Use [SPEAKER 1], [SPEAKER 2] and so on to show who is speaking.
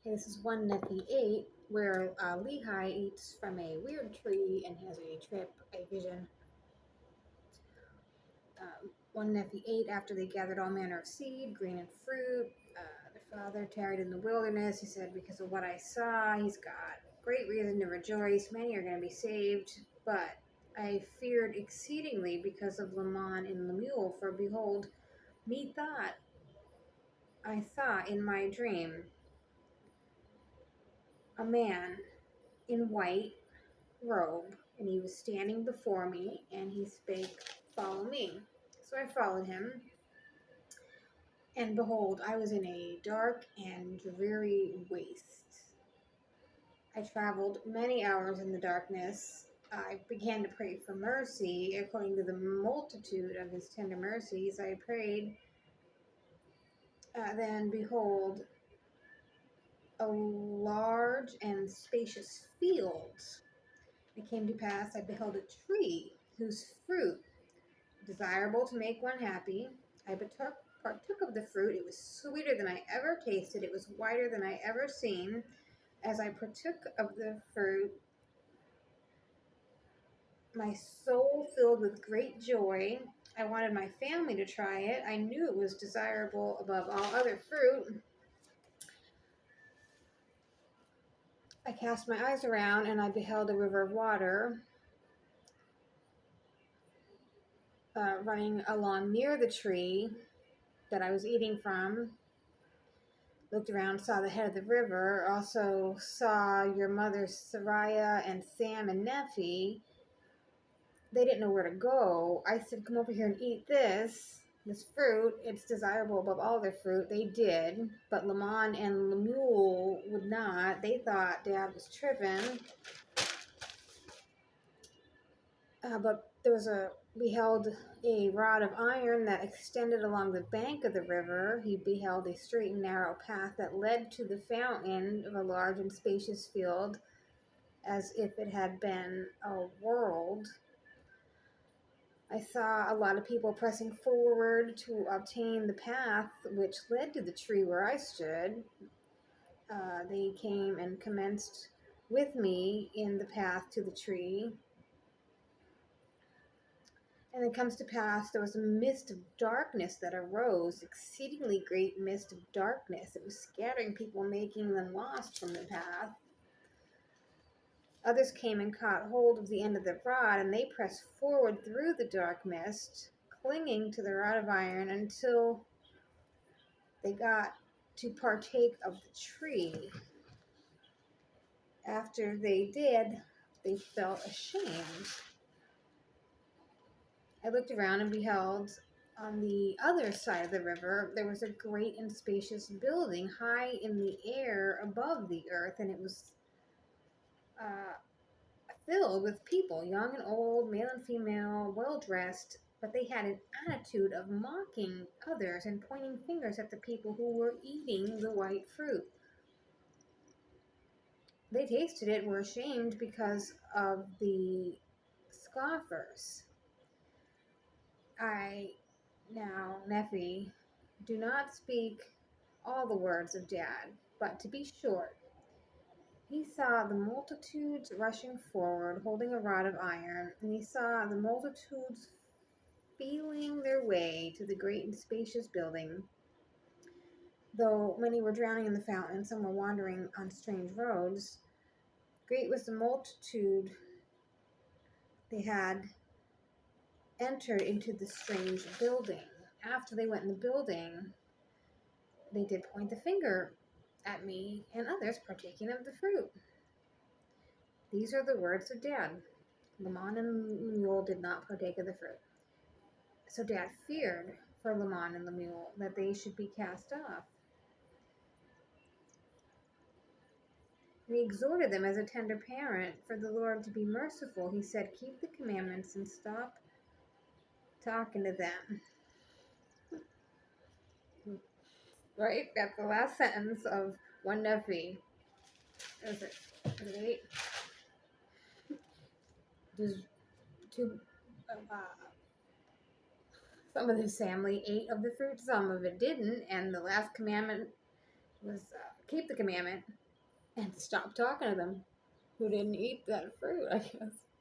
[SPEAKER 1] This is 1 nephi 8, where Lehi eats from a weird tree and has a vision. 1 nephi 8, after they gathered all manner of seed, grain, and fruit, their father tarried in the wilderness. He said, because of what I saw, he's got great reason to rejoice. Many are going to be saved. But I feared exceedingly because of Laman and Lemuel, for behold, methought I saw in my dream a man in white robe, and he was standing before me, and he spake, follow me. So I followed him, and behold, I was in a dark and dreary waste. I traveled many hours in the darkness. I began to pray for mercy. According to the multitude of his tender mercies, I prayed. Then behold, a large and spacious field. It came to pass, I beheld a tree whose fruit desirable to make one happy. I partook of the fruit. It was sweeter than I ever tasted. It was whiter than I ever seen. As I partook of the fruit, my soul filled with great joy. I wanted my family to try it. I knew it was desirable above all other fruit. I cast my eyes around, and I beheld a river of water running along near the tree that I was eating from. Looked around, saw the head of the river, also saw your mothers Sarai and Sam and Nephi. They didn't know where to go. I said, come over here and eat this fruit. It's desirable above all their fruit. They did, but Laman and Lemuel would not. They thought Dad was tripping. But beheld a rod of iron that extended along the bank of the river. He beheld a straight and narrow path that led to the fountain of a large and spacious field, as if it had been a world. I saw a lot of people pressing forward to obtain the path which led to the tree where I stood. They came and commenced with me in the path to the tree. And it comes to pass, there was a mist of darkness that arose, exceedingly great mist of darkness. It was scattering people, making them lost from the path. Others came and caught hold of the end of the rod, and they pressed forward through the dark mist, clinging to the rod of iron until they got to partake of the tree. After they did, they felt ashamed. I looked around and beheld on the other side of the river there was a great and spacious building high in the air above the earth, and it was uh, filled with people, young and old, male and female, well dressed, but they had an attitude of mocking others and pointing fingers at the people who were eating the white fruit. They tasted it and were ashamed because of the scoffers. Now, nephi, do not speak all the words of Dad, but to be short, he saw the multitudes rushing forward, holding a rod of iron, and he saw the multitudes feeling their way to the great and spacious building. Though many were drowning in the fountain, some were wandering on strange roads. Great was the multitude. They had entered into the strange building. After they went in the building, they did point the finger at me and others partaking of the fruit. These are the words of Dad. Laman and Lemuel did not partake of the fruit. So Dad feared for Laman and Lemuel that they should be cast off. And he exhorted them as a tender parent for the Lord to be merciful. He said, keep the commandments and stop talking to them. Right? That's the last sentence of 1 nephi. Is it 8? There's two, some of his family ate of the fruit, some of it didn't, and the last commandment was keep the commandment and stop talking to them who didn't eat that fruit, I guess.